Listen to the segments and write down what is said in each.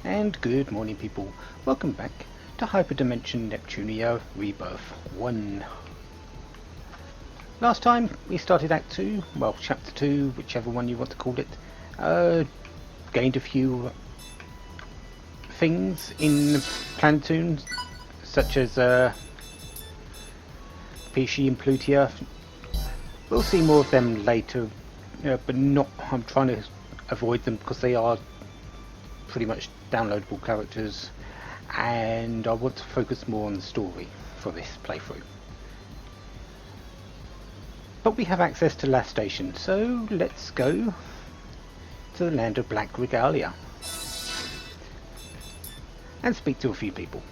And good morning people, welcome back to HyperDimension Neptunia Rebirth 1. Last time we started Act 2, well Chapter 2, whichever one you want to call it. Gained a few things in Planetoon, such as Pishi and Plutia. We'll see more of them later, but not. I'm trying to avoid them because they are pretty much downloadable characters, and I want to focus more on the story for this playthrough. But we have access to Lastation, so let's go to the land of Black Regalia and speak to a few people.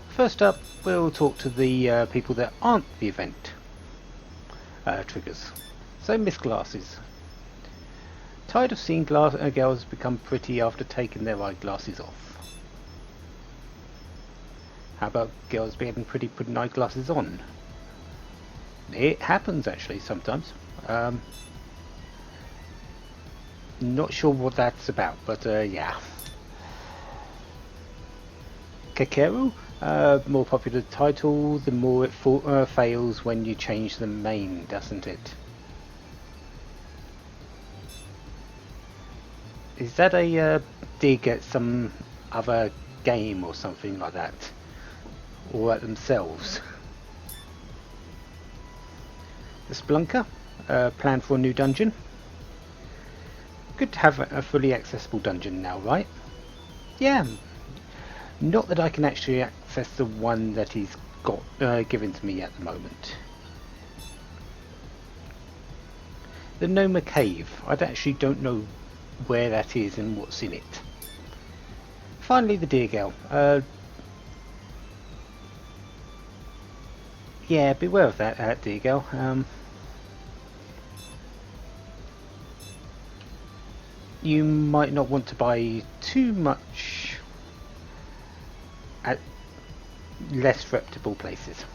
First up, we'll talk to the people that aren't the event triggers. So Miss Glasses. Tired of seeing girls become pretty after taking their eyeglasses off. How about girls being pretty putting eyeglasses on? It happens actually sometimes. Not sure what that's about, but yeah. Kakeru, more popular title, the more it fails when you change the main, doesn't it? Is that a dig at some other game or something like that? Or at themselves? The Splunker, plan for a new dungeon. Good to have a fully accessible dungeon now, right? Yeah. Not that I can actually access the one that he's got given to me at the moment. The Noma Cave. I actually don't know where that is and what's in it. Finally, the Deer Girl. Yeah, beware of that Deer Girl. You might not want to buy too much at less reputable places.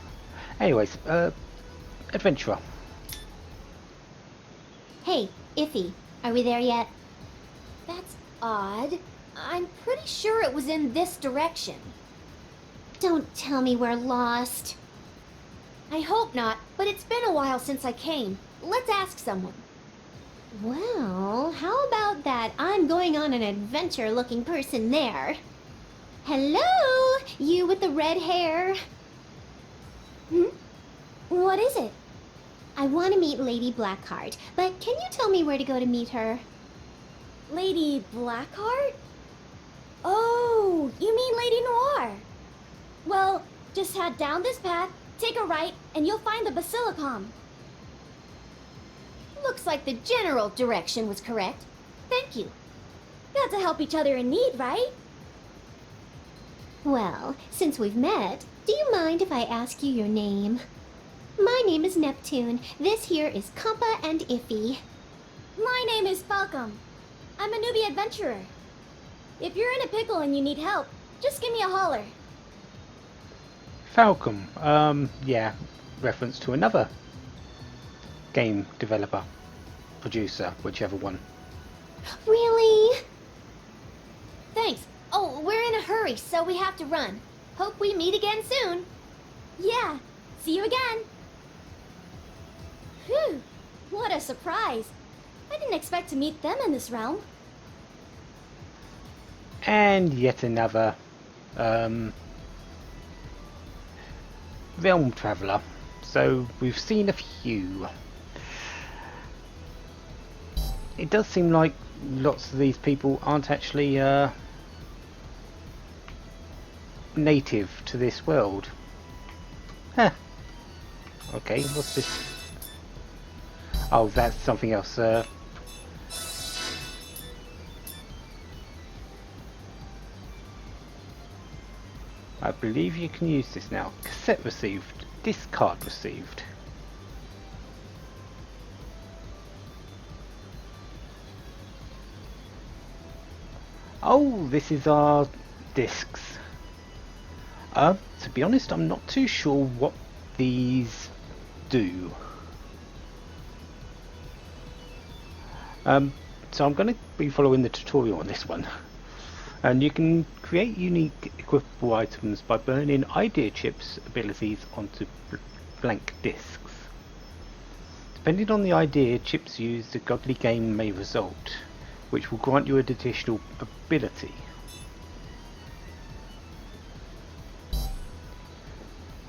Anyways, adventurer. Hey, Iffy, are we there yet? That's odd. I'm pretty sure it was in this direction. Don't tell me we're lost. I hope not, but it's been a while since I came. Let's ask someone. Well, how about that I'm going on an adventure-looking person there? Hello, you with the red hair. What is it? I want to meet Lady Blackheart, but can you tell me where to go to meet her? Lady Blackheart? Oh, you mean Lady Noir. Well, just head down this path, take a right, and you'll find the Basicom. Looks like the general direction was correct. Thank you. Got to help each other in need, right? Well, since we've met, do you mind if I ask you your name? My name is Neptune. This here is Compa and Iffy. My name is Falcom. I'm a newbie adventurer. If you're in a pickle and you need help, just give me a holler. Falcom, yeah, reference to another game developer, producer, whichever one. Really? Thanks. Oh, we're in a hurry, so we have to run. Hope we meet again soon. Yeah, see you again. Phew, what a surprise. I didn't expect to meet them in this realm. And yet another realm traveller. So we've seen a few. It does seem like lots of these people aren't actually native to this world. Huh. Okay, what's this? Oh, that's something else. I believe you can use this now. Cassette received. Discard received. Oh, this is our discs. To be honest, I'm not too sure what these do. So I'm going to be following the tutorial on this one. And you can create unique equipable items by burning idea chips abilities onto blank discs. Depending on the idea chips used, a godly game may result, which will grant you an additional ability.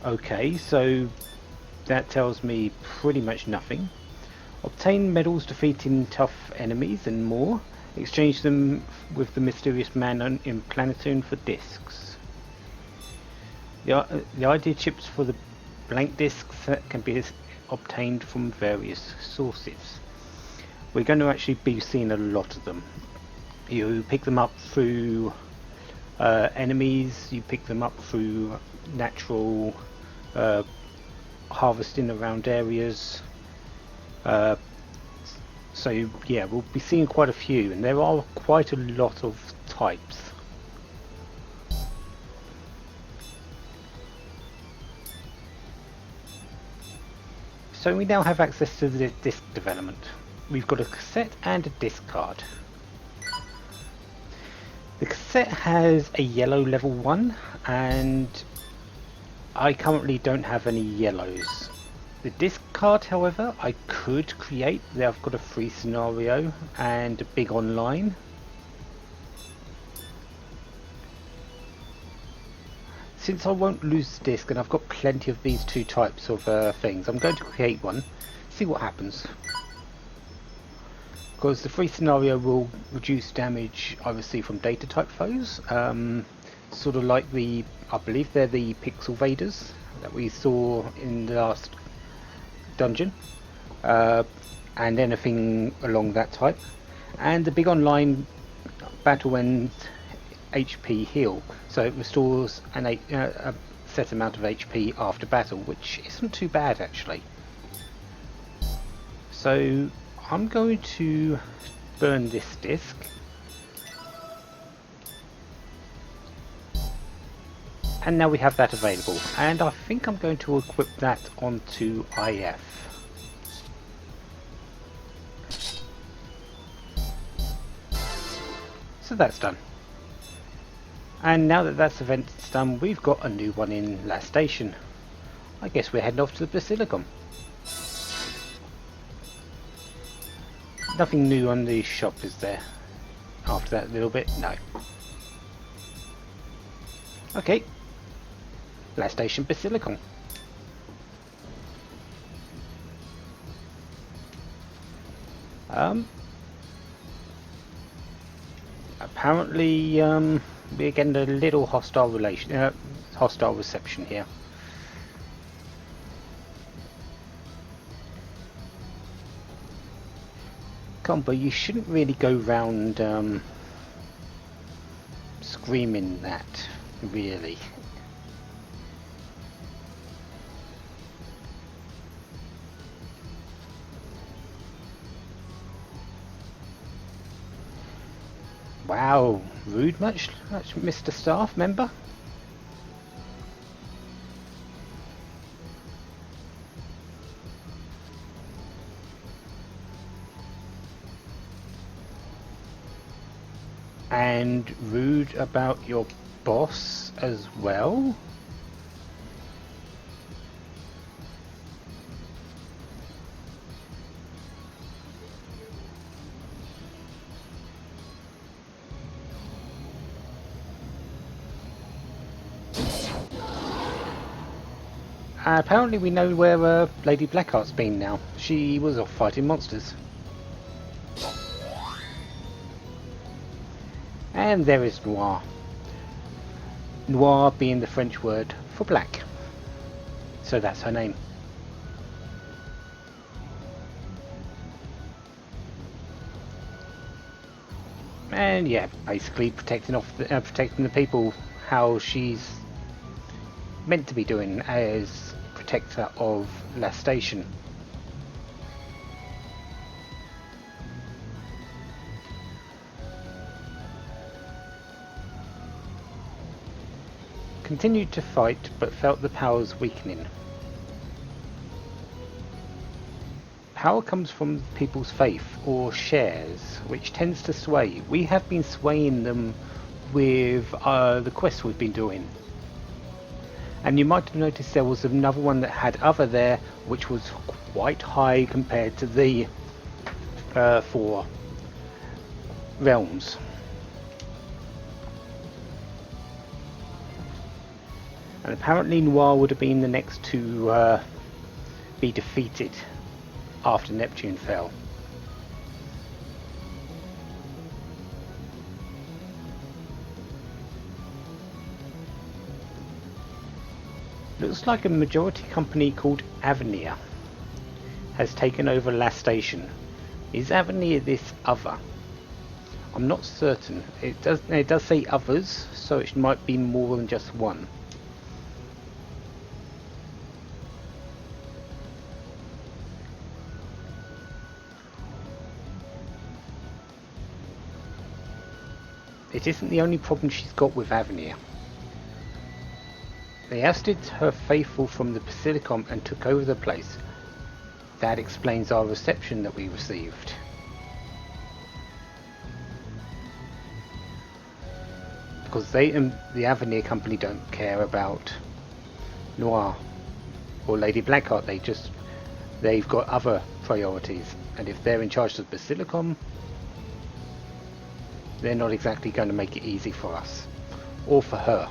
Okay, so that tells me pretty much nothing. Obtain medals defeating tough enemies and more. Exchange them with the mysterious man in Planetoon for discs. The idea chips for the blank discs can be obtained from various sources. We're going to actually be seeing a lot of them. You pick them up through enemies, you pick them up through natural harvesting around areas. So yeah, we'll be seeing quite a few, and there are quite a lot of types. So we now have access to the disc development. We've got a cassette and a disc card. The cassette has a yellow level 1, and I currently don't have any yellows. The disc card, however, I could create. There I've got a free scenario and a big online. Since I won't lose the disc and I've got plenty of these two types of things, I'm going to create one, see what happens. Because the free scenario will reduce damage I receive from data type foes. Sort of like the, I believe they're the Pixel Vaders that we saw in the last dungeon. And anything along that type. And the big online battle ends HP heal, so it restores a set amount of HP after battle, which isn't too bad actually. So I'm going to burn this disc, and now we have that available, and I think I'm going to equip that onto IF. So that's done. And now that that's event's done, we've got a new one in Lastation. I guess we're heading off to the Basicom. Nothing new on the shop, is there? After that little bit? No. Okay. Lastation Basicom. Apparently, we're getting a little hostile reception here. Combo, you shouldn't really go round screaming that, really. Wow, rude much, Mr. Staff Member? And rude about your boss as well? Apparently we know where Lady Blackheart's been now. She was off fighting monsters. And there is Noir. Noir being the French word for black. So that's her name. And yeah, basically protecting the people how she's meant to be doing as protector of Lastation. Continued to fight, but felt the powers weakening. Power comes from people's faith, or shares, which tends to sway. We have been swaying them with the quests we've been doing. And you might have noticed there was another one that had other there, which was quite high compared to the 4 realms. And apparently Noir would have been the next to be defeated after Neptune fell. Looks like a majority company called Avenir has taken over Lastation. Is Avenir this other? I'm not certain. It does say others, so it might be more than just one. It isn't the only problem she's got with Avenir. They ousted her faithful from the Basicom and took over the place. That explains our reception that we received. Because they and the Avenir company don't care about Noir or Lady Blackheart. They've got other priorities, and if they're in charge of the Basicom, they're not exactly going to make it easy for us or for her.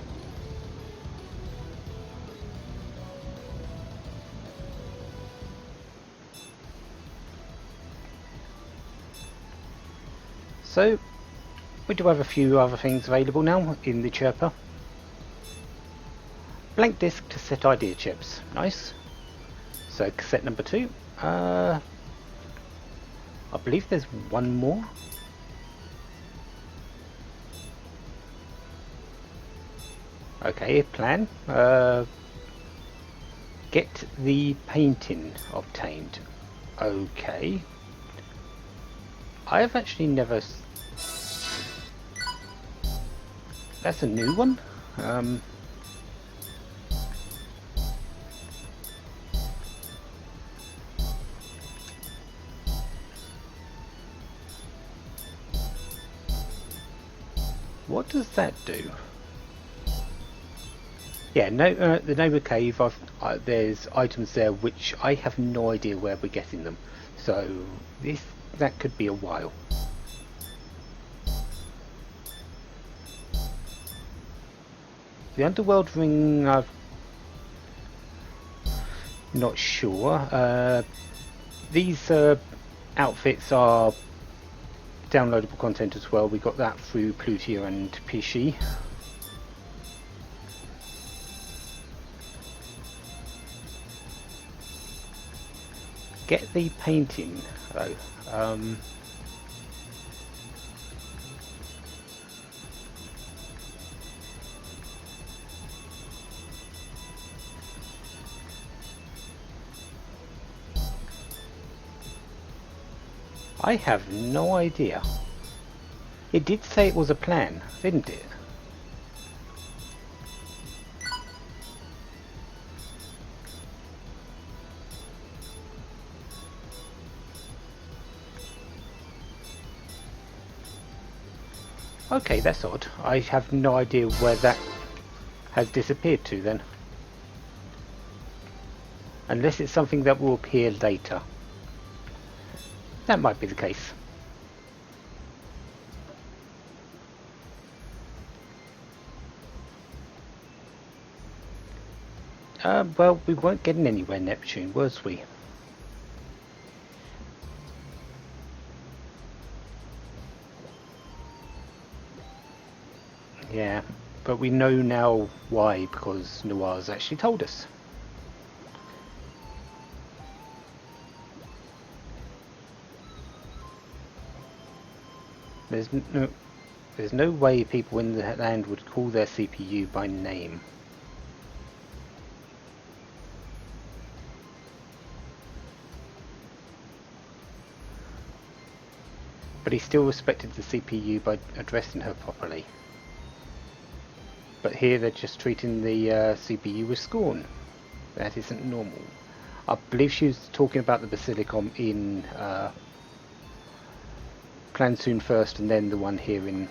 So, we do have a few other things available now in the chirper. Blank disc to set idea chips. Nice. So, cassette number 2. I believe there's one more. Okay, plan. Get the painting obtained. Okay. I have actually never... That's a new one. What does that do? Yeah, no, the Nova Cave, there's items there which I have no idea where we're getting them. So, that could be a while. The Underworld Ring, I'm not sure. These outfits are downloadable content as well. We got that through Plutia and Pishi. Get the painting though. I have no idea. It did say it was a plan, didn't it? Okay, that's odd. I have no idea where that has disappeared to then. Unless it's something that will appear later. That might be the case. Well, we weren't getting anywhere, Neptune, was we? Yeah, but we know now why, because Noir's actually told us. There's no way people in the land would call their CPU by name. But he still respected the CPU by addressing her properly. But here they're just treating the CPU with scorn. That isn't normal. I believe she was talking about the Basicom in Plan Soon first, and then the one here in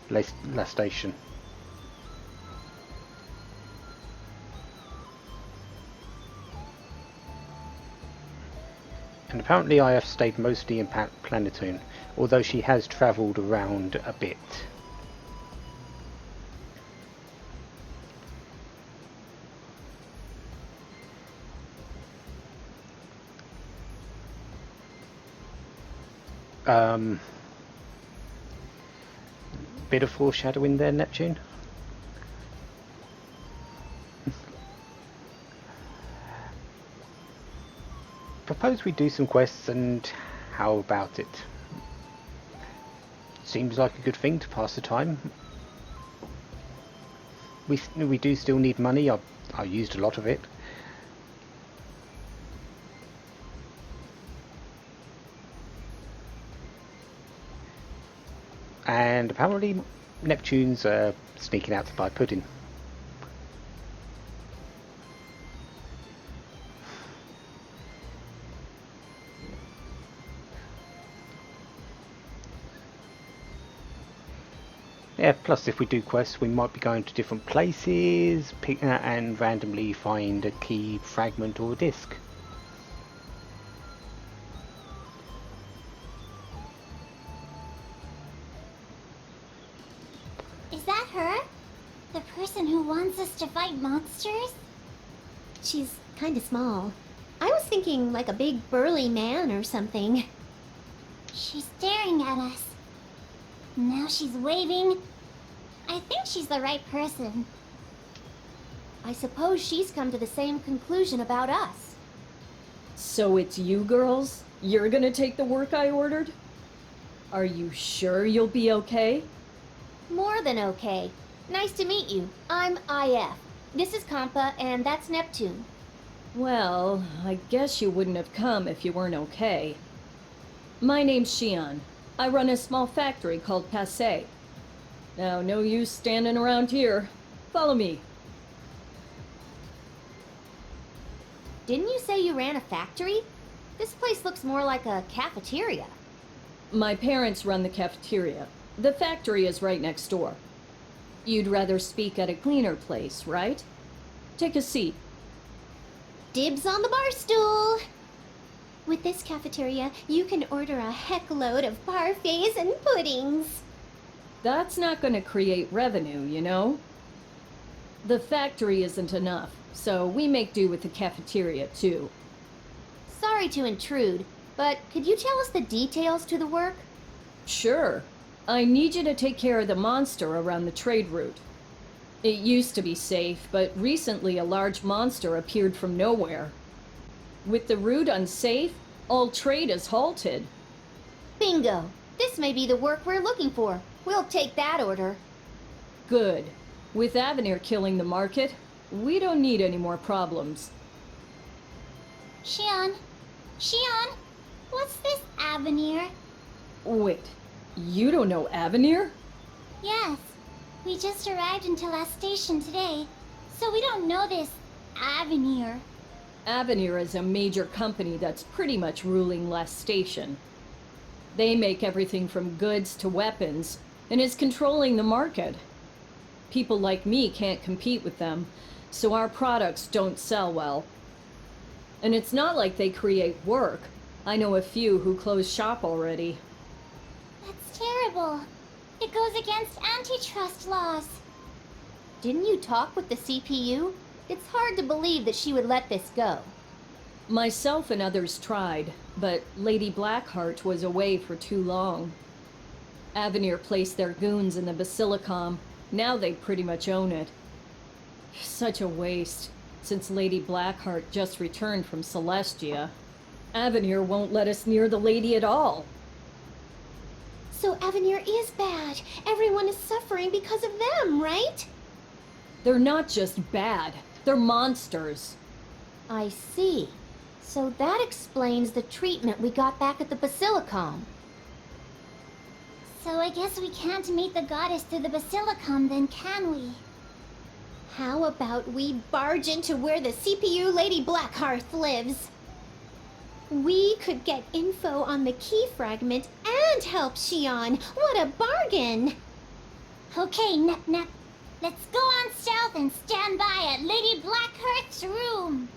Lastation. And apparently I have stayed mostly in Planetoon, although she has travelled around a bit. Bit of foreshadowing there, Neptune. Propose we do some quests, and how about it? Seems like a good thing to pass the time. We do still need money. I used a lot of it. And apparently Neptune's sneaking out to buy pudding. Yeah, plus if we do quests we might be going to different places and randomly find a key fragment or disc. Is that her? The person who wants us to fight monsters? She's kinda small. I was thinking like a big burly man or something. She's staring at us. Now she's waving. I think she's the right person. I suppose she's come to the same conclusion about us. So it's you girls? You're gonna take the work I ordered? Are you sure you'll be okay? More than okay. Nice to meet you. I'm IF. This is Kampa, and that's Neptune. Well, I guess you wouldn't have come if you weren't okay. My name's Xian. I run a small factory called Passe. Now, no use standing around here. Follow me. Didn't you say you ran a factory? This place looks more like a cafeteria. My parents run the cafeteria. The factory is right next door. You'd rather speak at a cleaner place, right? Take a seat. Dibs on the bar stool! With this cafeteria, you can order a heckload of parfaits and puddings. That's not gonna create revenue, you know? The factory isn't enough, so we make do with the cafeteria, too. Sorry to intrude, but could you tell us the details to the work? Sure. I need you to take care of the monster around the trade route. It used to be safe, but recently a large monster appeared from nowhere. With the route unsafe, all trade is halted. Bingo! This may be the work we're looking for. We'll take that order. Good. With Avenir killing the market, we don't need any more problems. Xian, what's this Avenir? Wait, you don't know Avenir? Yes, we just arrived into Lastation today, so we don't know this Avenir. Avenir is a major company that's pretty much ruling Lastation. They make everything from goods to weapons, and is controlling the market. People like me can't compete with them, so our products don't sell well. And it's not like they create work. I know a few who closed shop already. That's terrible. It goes against antitrust laws. Didn't you talk with the CPU? It's hard to believe that she would let this go. Myself and others tried, but Lady Blackheart was away for too long. Avenir placed their goons in the Basicom. Now they pretty much own it. Such a waste, since Lady Blackheart just returned from Celestia. Avenir won't let us near the lady at all. So Avenir is bad. Everyone is suffering because of them, right? They're not just bad, they're monsters. I see. So that explains the treatment we got back at the Basicom. So I guess we can't meet the goddess through the Basicom then, can we? How about we barge into where the CPU Lady Blackhearth lives? We could get info on the key fragment and help Xian. What a bargain! Okay, Nep Nep. Let's go on south and stand by at Lady Blackheart's room.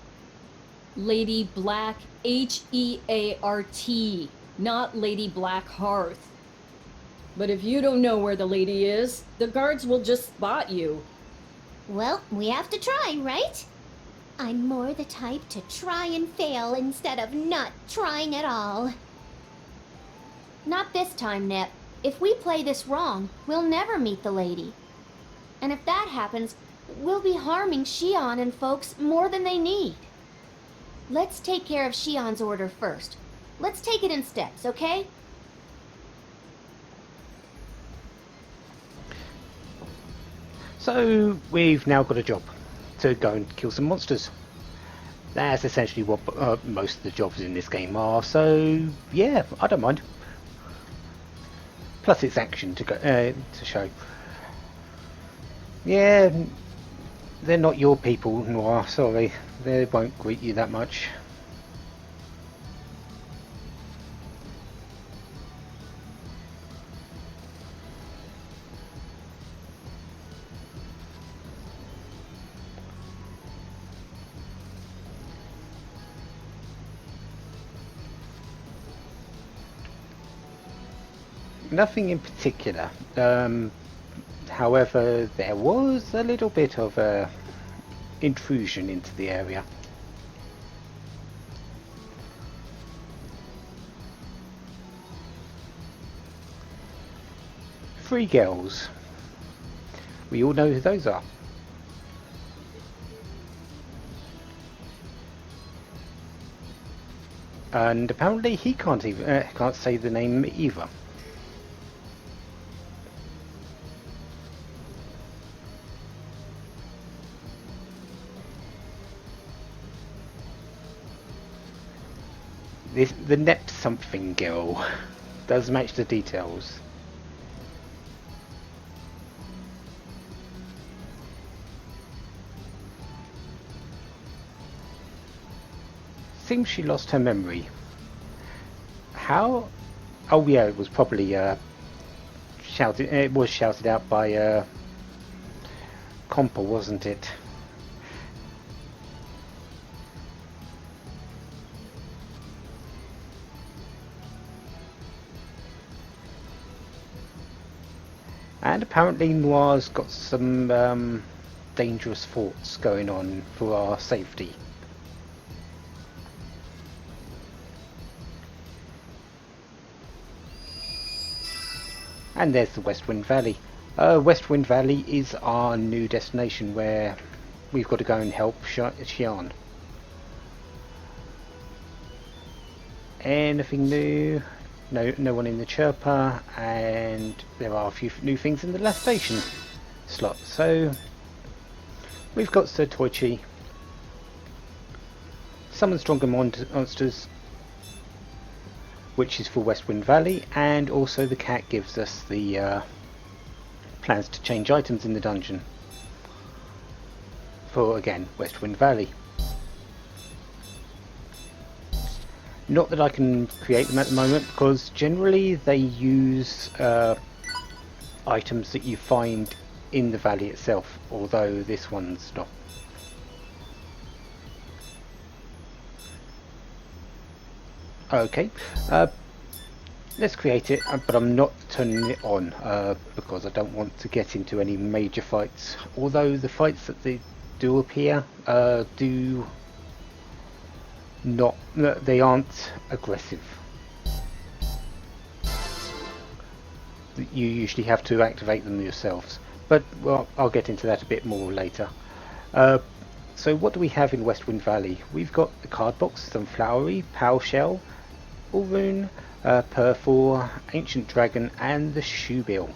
Lady Black, Heart, not Lady Blackhearth. But if you don't know where the lady is, the guards will just spot you. Well, we have to try, right? I'm more the type to try and fail instead of not trying at all. Not this time, Nep. If we play this wrong, we'll never meet the lady. And if that happens, we'll be harming Shion and folks more than they need. Let's take care of Shion's order first. Let's take it in steps, okay? So we've now got a job to go and kill some monsters. That's essentially what most of the jobs in this game are, so yeah, I don't mind. Plus it's action to go to show. Yeah, they're not your people, Noir, sorry. They won't greet you that much. Nothing in particular. However, there was a little bit of intrusion into the area. Three girls. We all know who those are. And apparently he can't even can't say the name either. The net something girl does match the details. Seems she lost her memory. How? Oh yeah, it was probably shouted. It was shouted out by Compa, wasn't it? And apparently Noir's got some dangerous thoughts going on for our safety. And there's the Westwind Valley. Westwind Valley is our new destination where we've got to go and help Shion. Anything new? No one in the chirper, and there are a few new things in the Lastation slot. So we've got Sir Toichi, summon stronger monsters, which is for Westwind Valley, and also the cat gives us the plans to change items in the dungeon for, again, Westwind Valley. Not that I can create them at the moment, because generally they use items that you find in the valley itself, although this one's not. Okay, let's create it, but I'm not turning it on because I don't want to get into any major fights, although the fights that they do appear they aren't aggressive. You usually have to activate them yourselves, but well, I'll get into that a bit more later. So what do we have in Westwind Valley? We've got the card box, some flowery, Pow Shell, Ulrune, Perfor, Ancient Dragon, and the Shoebill.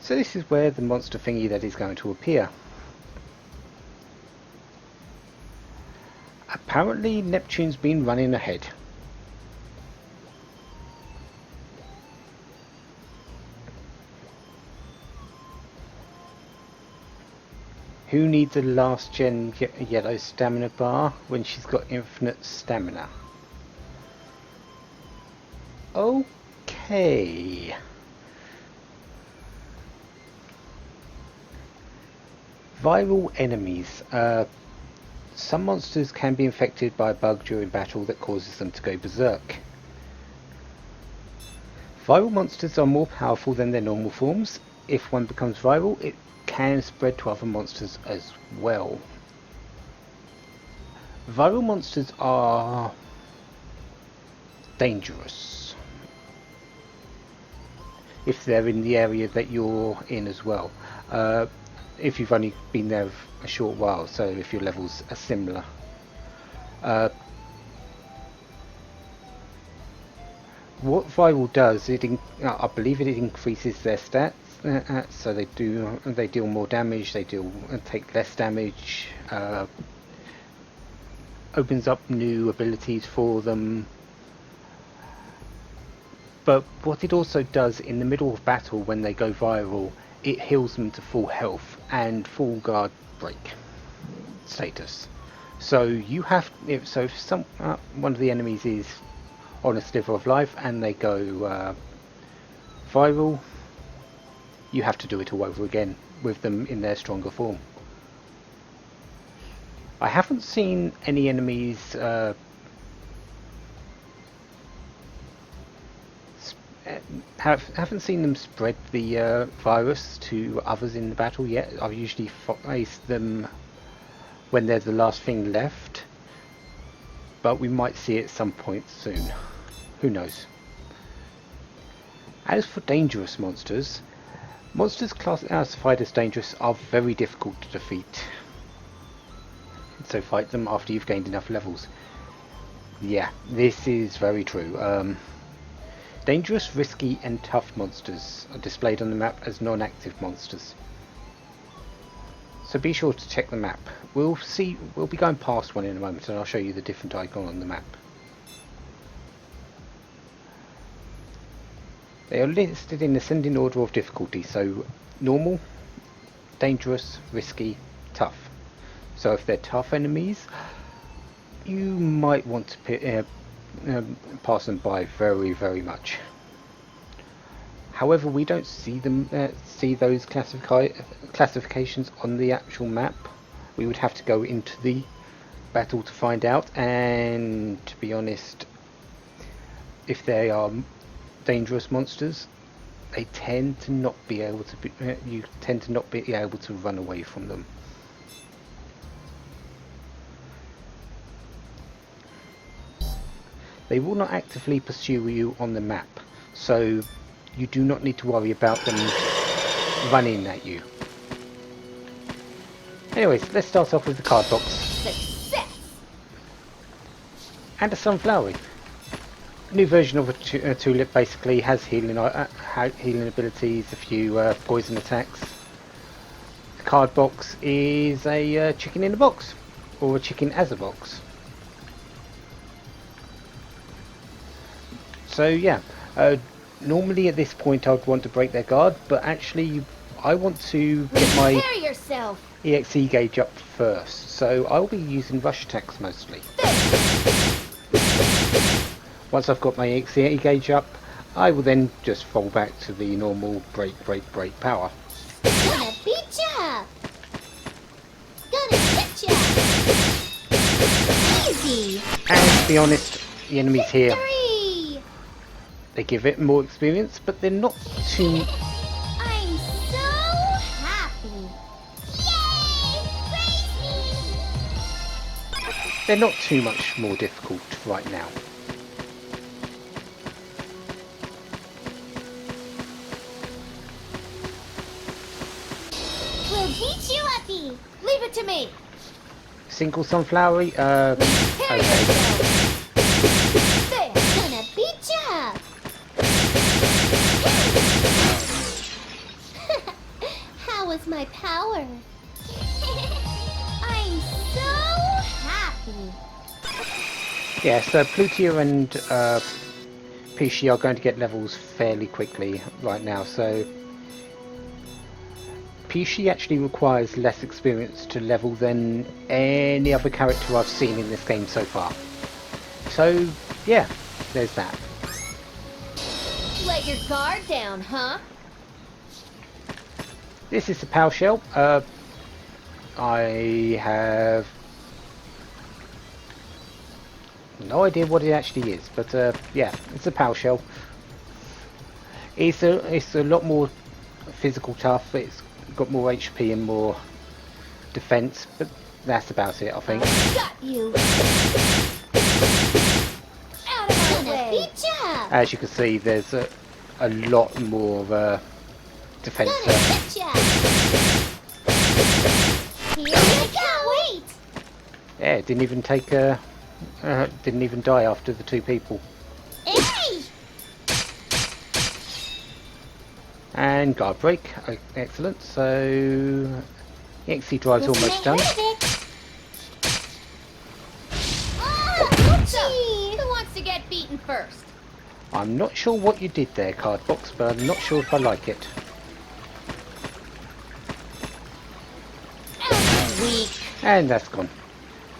So this is where the monster thingy that is going to appear. Apparently Neptune's been running ahead. Who needs a last gen yellow stamina bar when she's got infinite stamina? Okay. Viral enemies. Some monsters can be infected by a bug during battle that causes them to go berserk. Viral monsters are more powerful than their normal forms. If one becomes viral, it can spread to other monsters as well. Viral monsters are dangerous if they're in the area that you're in as well. If you've only been there a short while, so if your levels are similar. What viral does, I believe it increases their stats, so they deal more damage, they take less damage, opens up new abilities for them. But what it also does in the middle of battle when they go viral, it heals them to full health and full guard break status. So you have, if one of the enemies is on a sliver of life and they go viral, you have to do it all over again with them in their stronger form. I haven't seen any enemies haven't seen them spread the virus to others in the battle yet. I've usually faced them when they're the last thing left, but we might see it some point soon. Who knows? As for dangerous monsters, monsters classified as dangerous are very difficult to defeat. So fight them after you've gained enough levels. Yeah, this is very true. Dangerous, risky and tough monsters are displayed on the map as non-active monsters. So be sure to check the map. We'll be going past one in a moment and I'll show you the different icon on the map. They are listed in ascending order of difficulty, so normal, dangerous, risky, tough. So if they're tough enemies, you might want to pass them by very much. However, we don't see those classifications on the actual map. We would have to go into the battle to find out, and to be honest, if they are dangerous monsters, they tend to not be able to you tend to not be able to run away from them. They will not actively pursue you on the map, so you do not need to worry about them running at you. Anyways, let's start off with the card box. Success! And a sunflower. A new version of a tulip basically has healing abilities, a few poison attacks. The card box is a chicken in a box, or a chicken as a box. So yeah, normally at this point I'd want to break their guard, but actually I want to get my EXE gauge up first, so I'll be using rush attacks mostly. Once I've got my EXE gauge up, I will then just fall back to the normal break power. Gonna beat ya! Gonna hit ya! Easy! And to be honest, the enemies here, Victory! they give it more experience, but they're not too... I'm so happy! Yay! Praise me! They're not too much more difficult right now. We'll beat you, Effie! Leave it to me! Single sunflowery, Here okay. you go! There! Gonna beat ya! How was my power? I'm so happy! Yes, Plutia and Peachy are going to get levels fairly quickly right now, so... Pishi actually requires less experience to level than any other character I've seen in this game so far. So, yeah, there's that. Let your guard down, huh? This is the POW shell. I have no idea what it actually is, but yeah, it's a POW shell. It's a lot more physical tough. It's got more HP and more defense, but that's about it, I think. Got you. Out of my way. As you can see, there's a lot more defense there. Here I can't wait. Yeah, it didn't even take didn't even die after the two people. Hey! And guard break, excellent. So EXE drive's almost done. So, who wants to get beaten first? I'm not sure what you did there, Cardbox, but I'm not sure if I like it. Weak. And that's gone.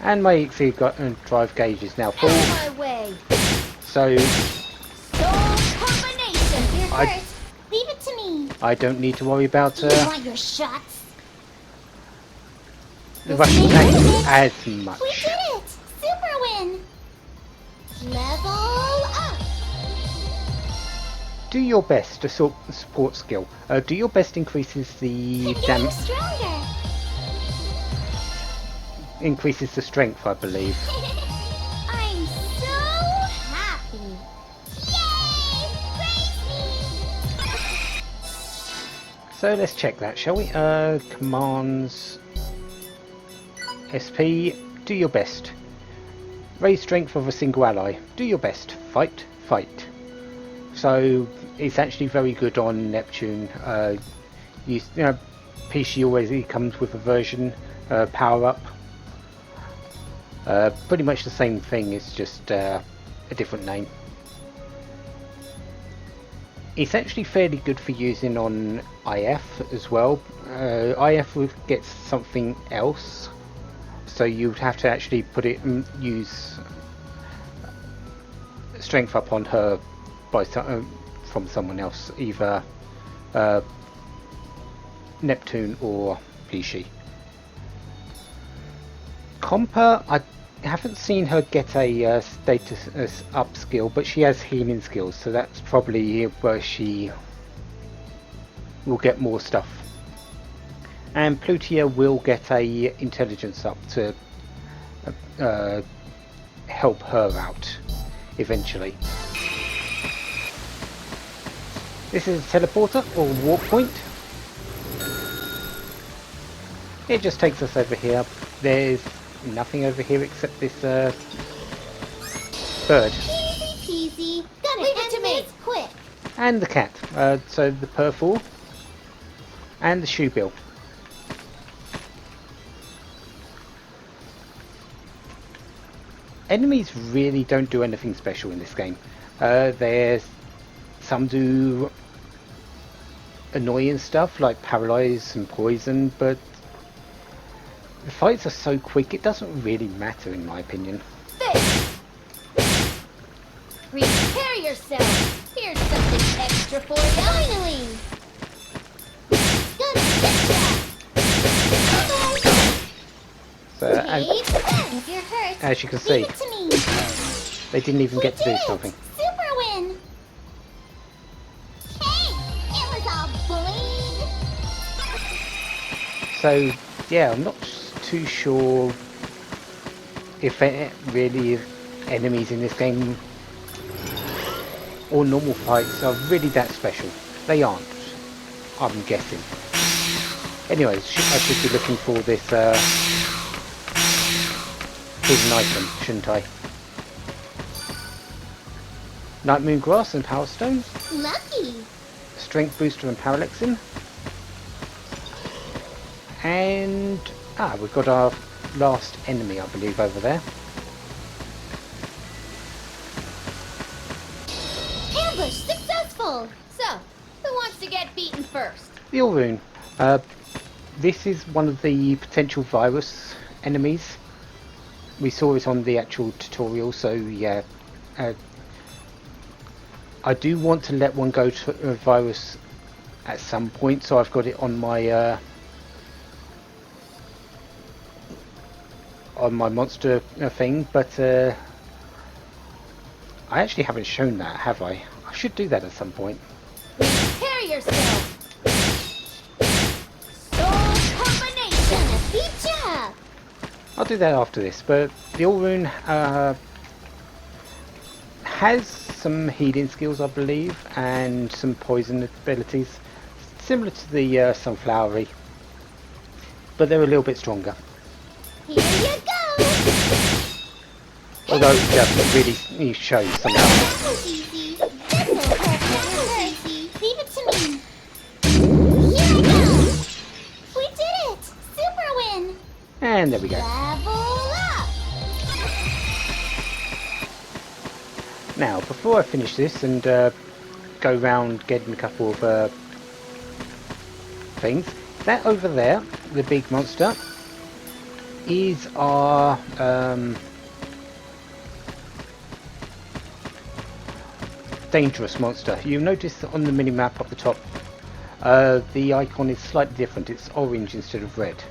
And my EXE drive gauge is now full. Out of my way. So Soul combination. You're hurt. Leave it to me. I don't need to worry about You want your shots? the Russian tank as much. We did it! Super win! Level up! Do your best to support skill. Do your best increases the Getting stronger! increases the strength, I believe. I'm so happy! Yay! Praise me! So let's check that, shall we? Commands SP, do your best. Raise strength of a single ally. Do your best. Fight, fight. So it's actually very good on Neptune. You know, PC always comes with a version, power up. Pretty much the same thing, it's just a different name. It's actually fairly good for using on IF as well. IF gets something else, so you'd have to actually put it and use strength up on her by from someone else, either Neptune or Pishi. Compa, I haven't seen her get a status up skill, but she has healing skills, so that's probably where she will get more stuff. And Plutia will get a intelligence up to help her out eventually. This is a teleporter or warp point. It just takes us over here. There's nothing over here except this bird. Easy peasy. Gonna leave it to me. Quick. And the cat. So the purple and the shoebill. Enemies really don't do anything special in this game. There's some do annoying stuff like paralyze and poison, but the fights are so quick it doesn't really matter in my opinion. This. Prepare yourself. Here's something extra for you. Finally. Gonna get ya. So, If you're hurt, as you can leave see, it to me. they didn't even get to do did it. something. Super win. Hey, it was all bling. So yeah, I'm not too sure if really enemies in this game or normal fights are really that special. They aren't, I'm guessing. Anyways, I should be looking for this hidden item, shouldn't I? Night Moon Grass and Power Stones. Lucky. Strength Booster and Parallaxin. And we've got our last enemy, I believe, over there. Ambush successful. So, who wants to get beaten first? The Allrune. this is one of the potential virus enemies. We saw it on the actual tutorial, so yeah. I do want to let one go to a virus at some point, so I've got it on my monster thing, but I actually haven't shown that, have I? I should do that at some point. Prepare yourself! Soul combination! Good job! I'll do that after this, but the All Rune has some healing skills, I believe, and some poison abilities, similar to the Sunflowery, but they're a little bit stronger. Here you go! Although it doesn't really show some That was easy. This'll hurt easy. Leave it to me. Here I go! We did it! Super win! And there we go. Level up! Now, before I finish this and go round getting a couple of things, that over there, the big monster, is our dangerous monster. You'll notice that on the mini-map up the top, the icon is slightly different. It's orange instead of red.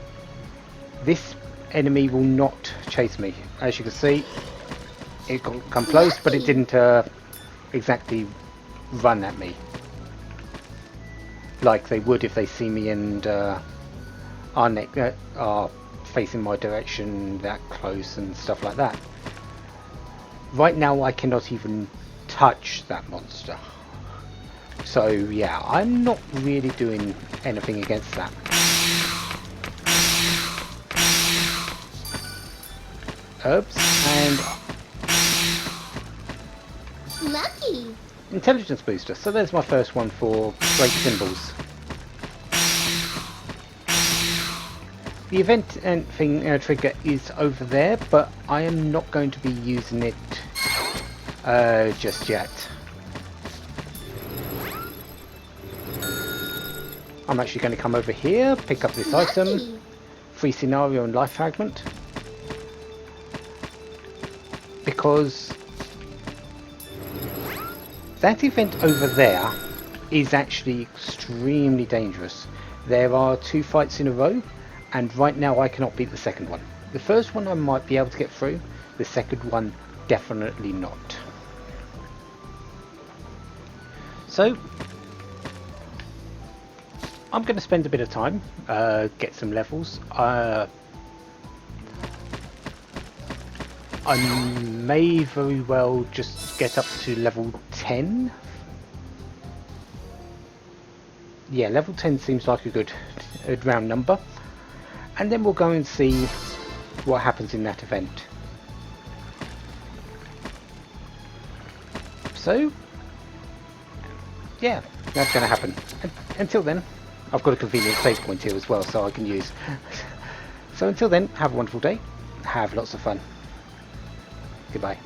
This enemy will not chase me. As you can see, it got come close, but it didn't exactly run at me like they would if they see me and are facing my direction that close and stuff like that. Right now I cannot even touch that monster, so yeah, I'm not really doing anything against that. Herbs and Lucky! intelligence booster, so there's my first one for great symbols. The event and thing trigger is over there, but I am not going to be using it just yet. I'm actually going to come over here, pick up this item, free scenario and life fragment, because that event over there is actually extremely dangerous. There are 2 fights in a row, and right now I cannot beat the second one. The first one I might be able to get through, the second one definitely not. So I'm going to spend a bit of time, get some levels. I may very well just get up to level 10. Yeah, level 10 seems like a good round number. And then we'll go and see what happens in that event. So, yeah, that's going to happen. Until then, I've got a convenient save point here as well, so I can use. So until then, have a wonderful day. Have lots of fun. Goodbye.